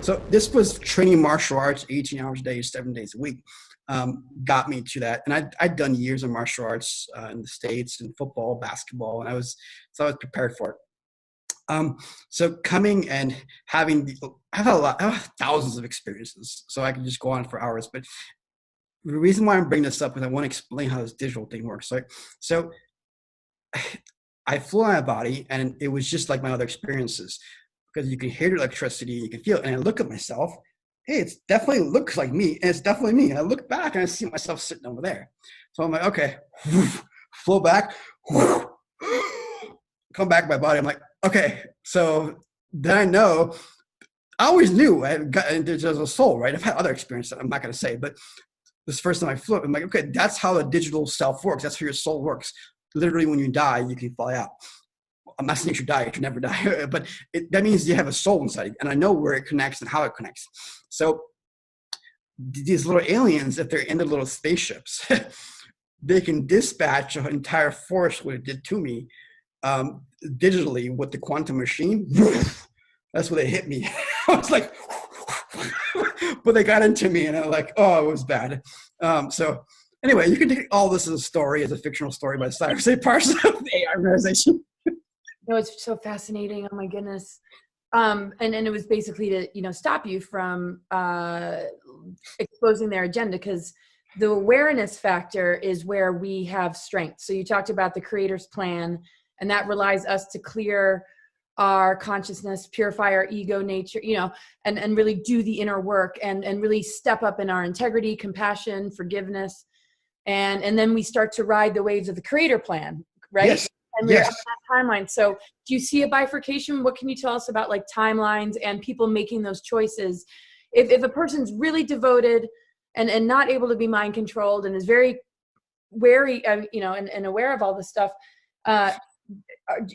So this was training martial arts, 18 hours a day, 7 days a week, got me to that. And I'd done years of martial arts in the States, in football, basketball, and I was prepared for it. So coming and having, I have thousands of experiences, so I can just go on for hours. But the reason why I'm bringing this up is I want to explain how this digital thing works. So I flew my body, and it was just like my other experiences because you can hear the electricity, you can feel it. And I look at myself, hey, it definitely looks like me, and it's definitely me. And I look back and I see myself sitting over there. So I'm like, okay, flow back, come back my body. I'm like, okay. So then I know, I always knew there's a soul, right? I've had other experiences that I'm not going to say, but this first time I flew, I'm like, okay, that's how a digital self works. That's how your soul works. Literally, when you die, you can fly out. I'm not saying you should die, you should never die, but that means you have a soul inside, and I know where it connects and how it connects. So these little aliens, if they're in the little spaceships, they can dispatch an entire force, what it did to me, digitally with the quantum machine. That's what they hit me. I was like, but they got into me, and I'm like, oh, it was bad. So anyway, you can take all this as a story, as a fictional story by Cyrus A Parsa of the AI organization. No, it's so fascinating. Oh my goodness. And it was basically to, stop you from exposing their agenda, because the awareness factor is where we have strength. So you talked about the creator's plan, and that relies us to clear our consciousness, purify our ego nature, and really do the inner work and really step up in our integrity, compassion, forgiveness. And then we start to ride the waves of the creator plan, right? Yes. And we're on that timeline. So do you see a bifurcation? What can you tell us about like timelines and people making those choices? If a person's really devoted and not able to be mind controlled and is very wary, and aware of all this stuff,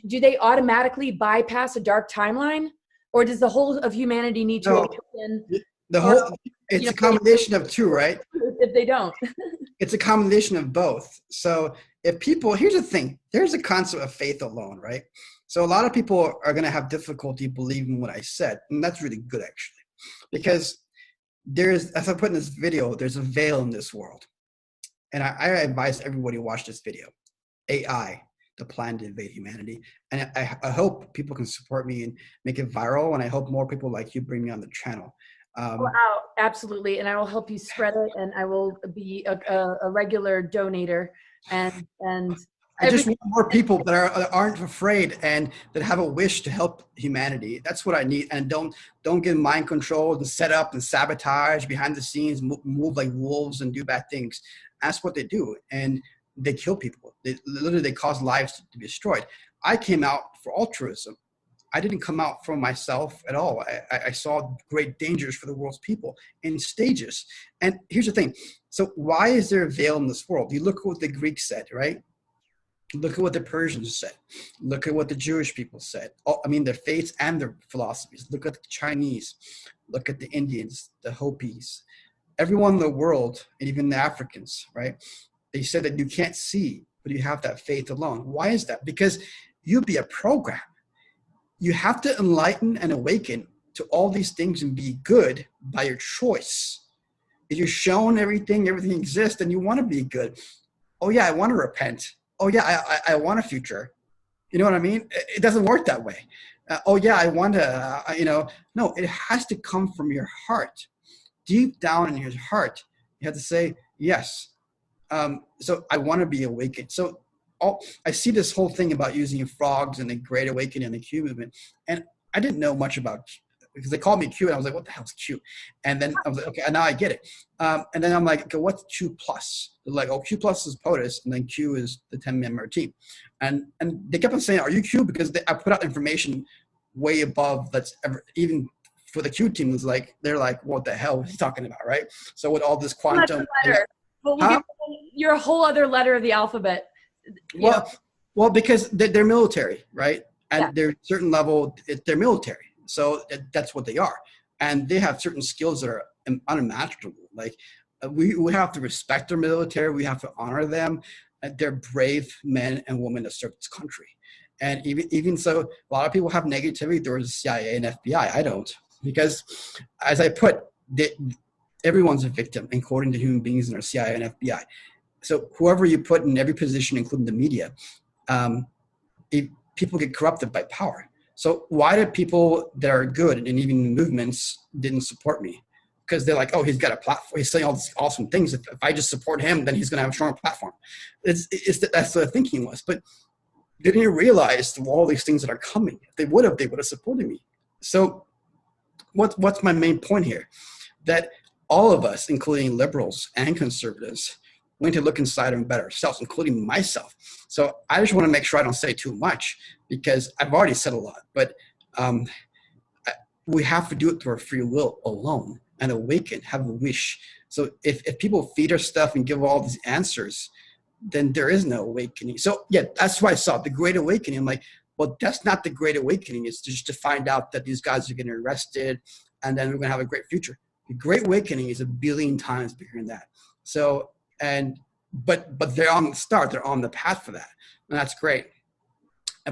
do they automatically bypass a dark timeline, or does the whole of humanity need to awaken? It's a combination of two, right? If they don't. It's a combination of both. So if people, here's the thing, there's a concept of faith alone, right? So a lot of people are going to have difficulty believing what I said. And that's really good, actually, because as I put in this video, there's a veil in this world. And I advise everybody to watch this video. AI, the plan to invade humanity. And I hope people can support me and make it viral. And I hope more people like you bring me on the channel. Wow, absolutely. And I will help you spread it, and I will be a regular donator. And I just want more people that aren't afraid and that have a wish to help humanity. That's what I need. And don't get mind controlled and set up and sabotage behind the scenes, move like wolves and do bad things. That's what they do. And they kill people. They cause lives to be destroyed. I came out for altruism. I didn't come out for myself at all. I saw great dangers for the world's people in stages. And here's the thing. So why is there a veil in this world? You look at what the Greeks said, right? Look at what the Persians said. Look at what the Jewish people said. Their faiths and their philosophies. Look at the Chinese. Look at the Indians, the Hopis. Everyone in the world, and even the Africans, right? They said that you can't see, but you have that faith alone. Why is that? Because you'll be a program. You have to enlighten and awaken to all these things and be good by your choice. If you're shown everything exists, and you want to be good. Oh yeah, I want to repent. Oh yeah, I want a future. You know what I mean? It doesn't work that way. Oh yeah, I want to, no, it has to come from your heart. Deep down in your heart, you have to say, yes. So I want to be awakened. So I see this whole thing about using frogs and the Great Awakening and the Q movement. And I didn't know much about, because they called me Q, and I was like, what the hell is Q? And then I was like, okay, now I get it. And then I'm like, okay, what's Q plus? They're like, oh, Q plus is POTUS, and then Q is the 10-member team. And they kept on saying, are you Q? Because I put out information way above even for the Q team. They're like, what the hell is he talking about, right? So with all this quantum. You're a whole other letter of the alphabet. Well, because they're military, right? And they're certain level, they're military. So that's what they are. And they have certain skills that are unimaginable. Like we have to respect their military. We have to honor them. They're brave men and women that serve this country. And even so, a lot of people have negativity towards the CIA and FBI. I don't. because, as I put, everyone's a victim, including the human beings in our CIA and FBI. So whoever you put in every position, including the media, people get corrupted by power. So why did people that are good and even movements didn't support me? Because they're like, oh, he's got a platform. He's saying all these awesome things. If I just support him, then he's going to have a strong platform. That's what the thinking was. But they didn't realize all these things that are coming. If they would have supported me. So what's my main point here? That all of us, including liberals and conservatives, we need to look inside and better ourselves, including myself. So I just want to make sure I don't say too much, because I've already said a lot. But we have to do it through our free will alone and awaken, have a wish. So if people feed us stuff and give all these answers, then there is no awakening. So yeah, that's why I saw the Great Awakening. I'm like, well, that's not the Great Awakening. It's just to find out that these guys are getting arrested and then we're going to have a great future. The Great Awakening is 1 billion times bigger than that. So, but they're on the start. They're on the path for that. And that's great.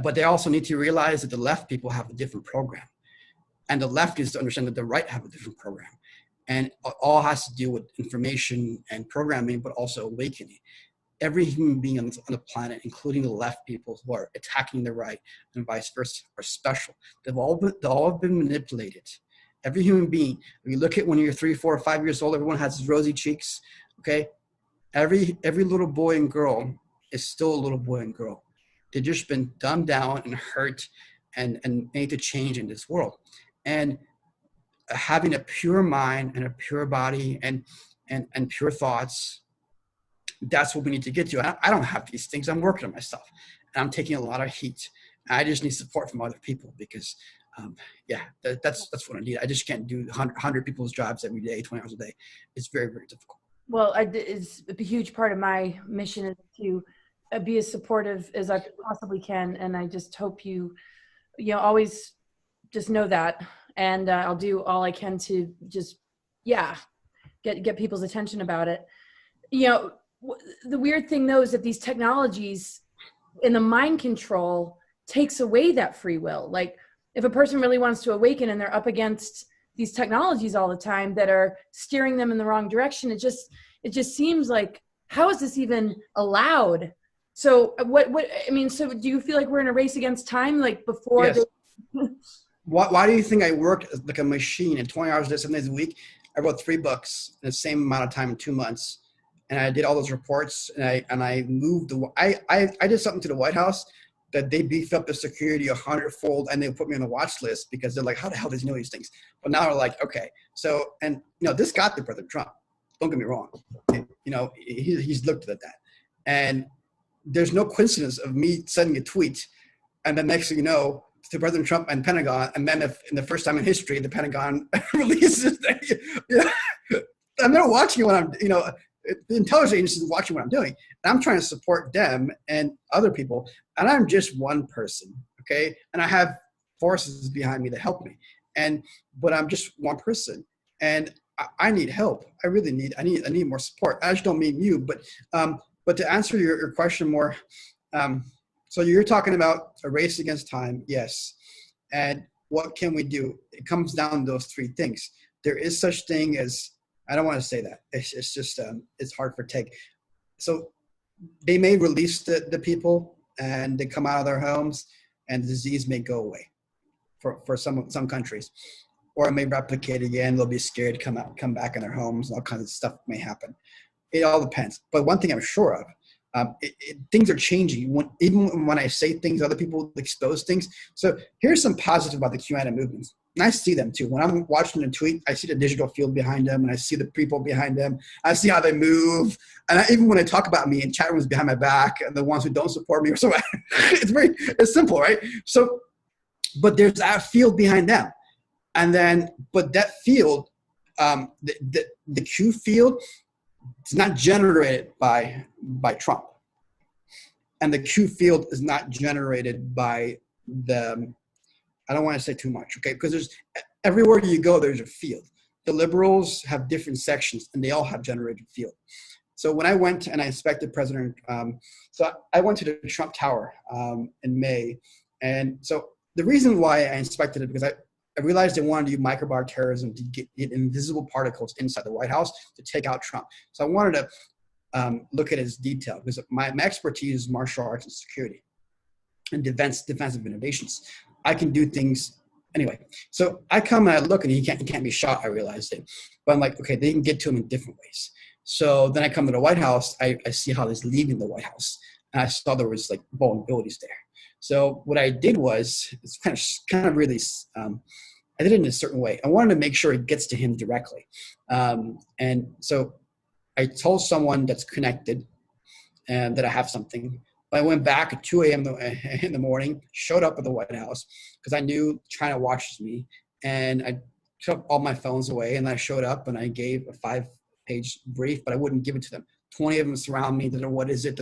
But they also need to realize that the left people have a different program. And the left is to understand that the right have a different program. And it all has to do with information and programming, but also awakening. Every human being on the planet, including the left people who are attacking the right and vice versa, are special. They've all been manipulated. Every human being, if you look at when you're 3, 4, or 5 years old, everyone has rosy cheeks, okay? Every little boy and girl is still a little boy and girl. They've just been dumbed down and hurt and made to change in this world. And having a pure mind and a pure body and pure thoughts, that's what we need to get to. I don't have these things. I'm working on myself. And I'm taking a lot of heat. I just need support from other people because, that's what I need. I just can't do 100 people's jobs every day, 20 hours a day. It's very, very difficult. Well, it's a huge part of my mission is to be as supportive as I possibly can. And I just hope you always just know that. And I'll do all I can to just, get people's attention about it. The weird thing though is that these technologies in the mind control takes away that free will. Like if a person really wants to awaken and they're up against these technologies all the time that are steering them in the wrong direction, it just seems like, how is this even allowed? So so do you feel like we're in a race against time? Like before? Yes. Why do you think I work like a machine and 20 hours a day, 7 days a week? I wrote 3 books in the same amount of time in 2 months. And I did all those reports and I moved I did something to the White House that they beefed up the security 100-fold and they put me on the watch list because they're like, how the hell does he know these things? But now they're like, okay. So, and this got to President Trump. Don't get me wrong. He's looked at that. And there's no coincidence of me sending a tweet and then next thing you know, to President Trump and Pentagon, and then if in the first time in history, the Pentagon releases I'm not watching it when I'm, the intelligence agency is watching what I'm doing. And I'm trying to support them and other people. And I'm just one person, okay? And I have forces behind me to help me. But I'm just one person. And I need help. I need more support. I just don't mean you, but to answer your question more, so you're talking about a race against time, yes. And what can we do? It comes down to those 3 things. There is such thing as, I don't want to say that. It's just, it's hard for take. So they may release the people and they come out of their homes and the disease may go away for some countries. Or it may replicate again. They'll be scared to come back in their homes. All kinds of stuff may happen. It all depends. But one thing I'm sure of, things are changing. Even when I say things, other people expose things. So here's some positive about the QAnon movements. And I see them too. When I'm watching a tweet, I see the digital field behind them and I see the people behind them. I see how they move. And even when they talk about me in chat rooms behind my back and the ones who don't support me or so, it's simple, right? So, but there's that field behind them. And then, but that field, the Q field, it's not generated by Trump. And the Q field is not generated by I don't want to say too much, okay? Because there's everywhere you go, there's a field. The liberals have different sections and they all have generated field. So when I went and I inspected so I went to the Trump Tower in May. And so the reason why I inspected it, because I realized they wanted to do microterrorism to get invisible particles inside the White House to take out Trump. So I wanted to look at his detail, because my expertise is martial arts and security and defensive innovations. I can do things anyway. So I come and I look, and he can't be shot. I realized it, but I'm like, okay, they can get to him in different ways. So then I come to the White House. I see how he's leaving the White House, and I saw there was like vulnerabilities there. So what I did was, it's kind of really, I did it in a certain way. I wanted to make sure it gets to him directly. And so I told someone that's connected and that I have something. I went back at 2 a.m. in the morning, showed up at the White House because I knew China watches me, and I took all my phones away, and I showed up and I gave a 5-page brief, but I wouldn't give it to them. 20 of them surround me. What is it?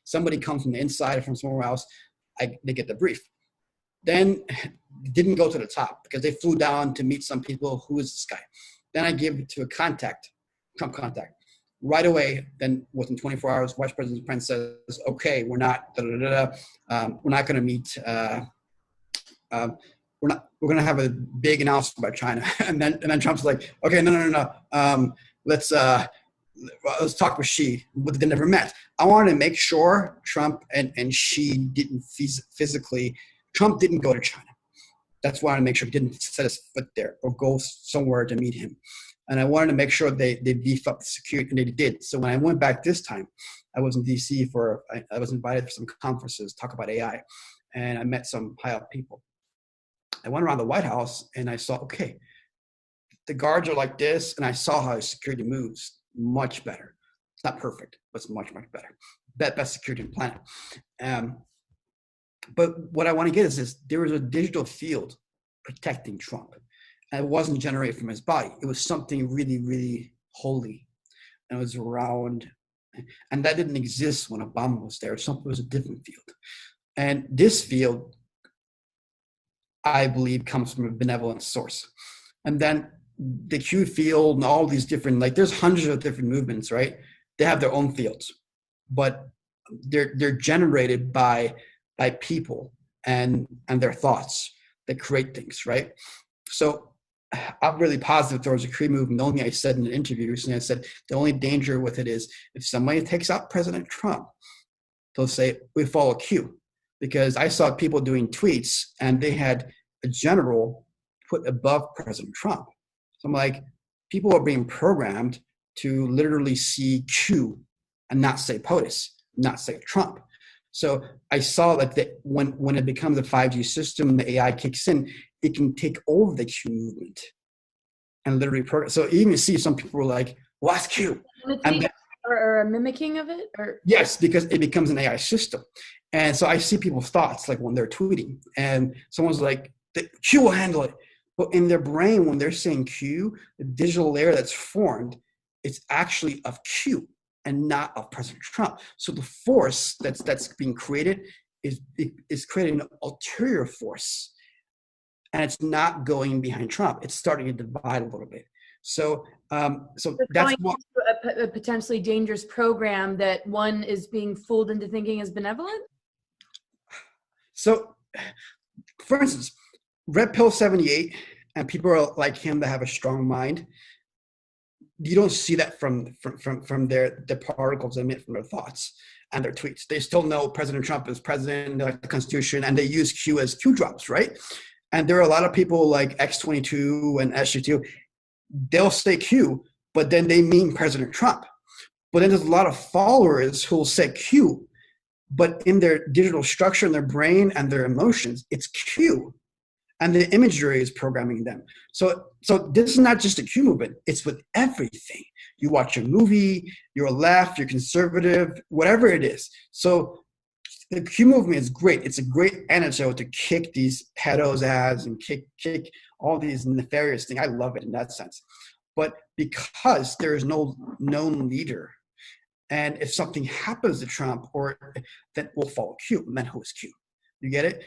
Somebody comes from the inside or from somewhere else. They get the brief. Then didn't go to the top because they flew down to meet some people. Who is this guy? Then I give it to a contact, Trump contact. Right away, then within 24 hours, Vice President Pence says, "Okay, we're not going to meet. We're going to have a big announcement by China." And then Trump's like, "Okay, no. Let's talk with Xi." But they never met. I wanted to make sure Trump and Xi didn't physically. Trump didn't go to China. That's why I wanted to make sure he didn't set his foot there or go somewhere to meet him. And I wanted to make sure they beef up the security, and they did. So when I went back this time, I was in D.C. I was invited for some conferences, talk about AI, and I met some high-up people. I went around the White House, and I saw, okay, the guards are like this, and I saw how security moves much better. It's not perfect, but it's much, much better. Best security on the planet. But what I want to get is this: there was a digital field protecting Trump. And it wasn't generated from his body. It was something really, really holy. And it was around, and that didn't exist when Obama was there. Something was a different field. And this field, I believe, comes from a benevolent source. And then the Q field and all these different, like there's hundreds of different movements, right? They have their own fields, but they're generated by people and their thoughts that create things, right? So I'm really positive towards the Cree movement. The only thing I said in an interview recently, I said the only danger with it is if somebody takes out President Trump, they'll say we follow Q, because I saw people doing tweets and they had a general put above President Trump. So I'm like, people are being programmed to literally see Q and not say POTUS, not say Trump. So I saw that when it becomes a 5G system, the AI kicks in, it can take over the Q movement and literally program. So you even see some people were like, well, that's Q. Or a mimicking of it? Or yes, because it becomes an AI system. And so I see people's thoughts, like when they're tweeting, and someone's like, Q will handle it. But in their brain, when they're saying Q, the digital layer that's formed, it's actually of Q and not of President Trump. So the force that's being created is creating an ulterior force. And it's not going behind Trump. It's starting to divide a little bit. So that's a potentially dangerous program that one is being fooled into thinking is benevolent. So, for instance, Red Pill 78 and people are like him that have a strong mind. You don't see that from the particles they emit from their thoughts and their tweets. They still know President Trump is president, they like the Constitution, and they use Q as Q drops, right? And there are a lot of people like X22 and SG2, they'll say Q, but then they mean President Trump. But then there's a lot of followers who will say Q, but in their digital structure, in their brain and their emotions, it's Q. And the imagery is programming them. So this is not just a Q movement, it's with everything. You watch a movie, you're left, you're conservative, whatever it is. So the Q movement is great. It's a great antidote to kick these pedos ass and kick all these nefarious things. I love it in that sense. But because there is no known leader, and if something happens to Trump, or then we'll follow Q, and then who is Q? You get it?